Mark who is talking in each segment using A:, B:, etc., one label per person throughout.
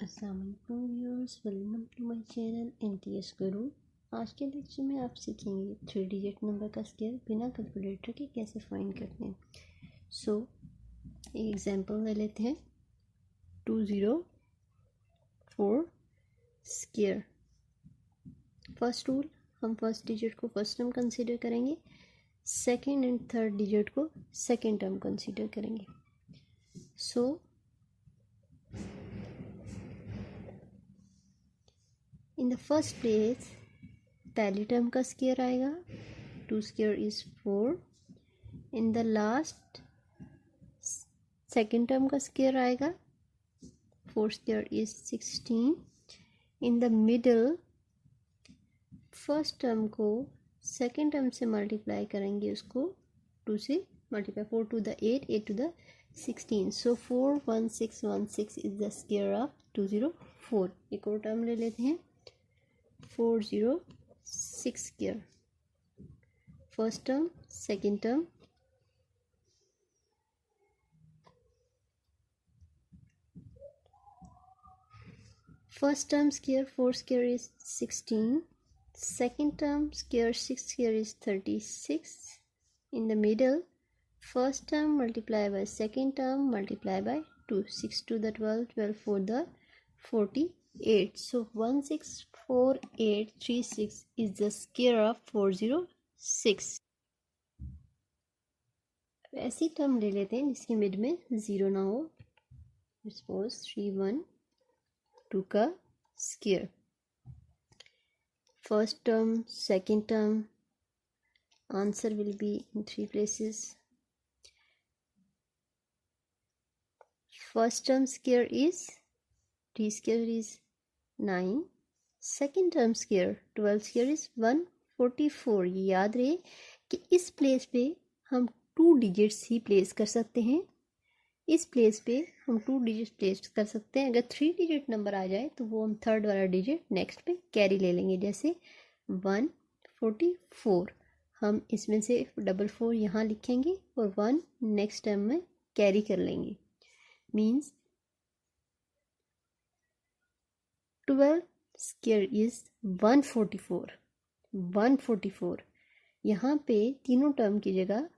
A: अस्सलामुअलैकुम viewers, welcome to my channel NTS Guru. आज के लेक्चर में आप सीखेंगे 3 डिजिट नंबर का स्केयर बिना कैलकुलेटर के कैसे फाइंड करते हैं। सो एक एग्जांपल ले लेते हैं 204 स्केयर। फर्स्ट रूल, हम फर्स्ट डिजिट को फर्स्ट टर्म कंसीडर करेंगे, सेकेंड एंड थर्ड डिजिट को सेकेंड टर्म कंसीडर करेंगे। सो इन द फर्स्ट प्लेस पहली टर्म का स्केयर आएगा, 2 square is 4। In the last second term का स्केयर आएगा, 4 square is 16। In the middle first term को second term से मल्टीप्लाई करेंगे, उसको 2 से multiply, 4 to the 8, 8 to the 16। So 41616 is the square of 204। एक और टर्म ले लेते हैं 406 square. First term second term, first term square 4 square is 16, second term square 6 square is 36. In the middle first term multiply by second term multiply by 2, 6 to the 12, 12 for the 48. So 164836 is the square of 406. ऐसी term ले लेते हैं जिसके mid में zero ना हो। Suppose 312 का square, first term second term, answer will be in 3 places. First term square is 3 square is 9, second term square 12 square is 144। याद रहे कि इस प्लेस पे हम 2 डिजिट्स ही प्लेस कर सकते हैं, इस प्लेस पे हम 2 डिजिट प्लेस कर सकते हैं। अगर 3 डिजिट नंबर आ जाए तो वो हम थर्ड वाला डिजिट नेक्स्ट पे कैरी ले लेंगे। जैसे 144, हम इसमें से 44 यहाँ लिखेंगे और 1 नेक्स्ट टर्म में कैरी कर लेंगे। Means 12 square is 144। 144 यहाँ पे तीनों टर्म की जगह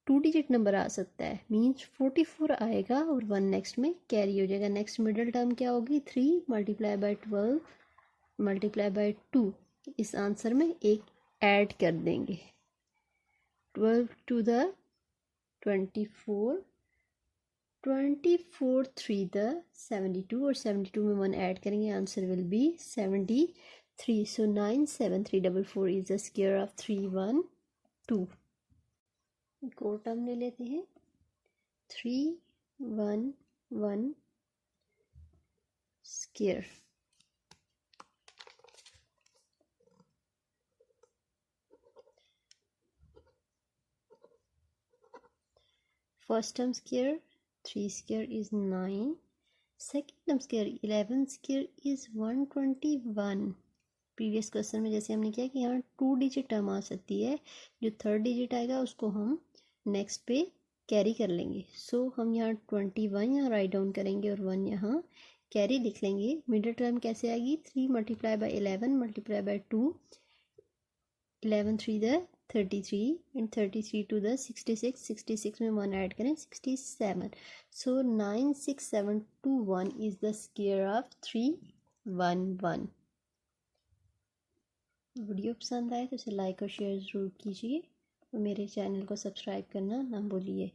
A: 2 डिजिट नंबर आ सकता है, मीन्स 44 आएगा और 1 नेक्स्ट में कैरी हो जाएगा। नेक्स्ट मिडिल टर्म क्या होगी, 3 मल्टीप्लाई बाय 12 मल्टीप्लाई बाय 2। इस आंसर में एक ऐड कर देंगे, 12 to the 24, 24 3 the 72 और 72 में 1 ऐड करेंगे, answer will be 73। So 97344 is the square of 312। एक और टर्म ले लेते हैं 311 square. First term square 3 square is 9, second term square 11 square is 121। Previous question में जैसे हमने किया कि यहाँ 2 डिजिट टर्म आ सकती है, जो थर्ड डिजिट आएगा उसको हम नेक्स्ट पे कैरी कर लेंगे। सो हम यहाँ 21 यहाँ राइट डाउन करेंगे और 1 यहाँ कैरी लिख लेंगे। मिडिल टर्म कैसे आएगी, 3 multiply by 11 multiply by 2, 11 3 the 33 and 33 to the 66, 66 में 1 ऐड करें 67। So 96721 is the square of 311। Video पसंद आए तो इसे लाइक और शेयर ज़रूर कीजिए और मेरे चैनल को सब्सक्राइब करना ना भूलिए।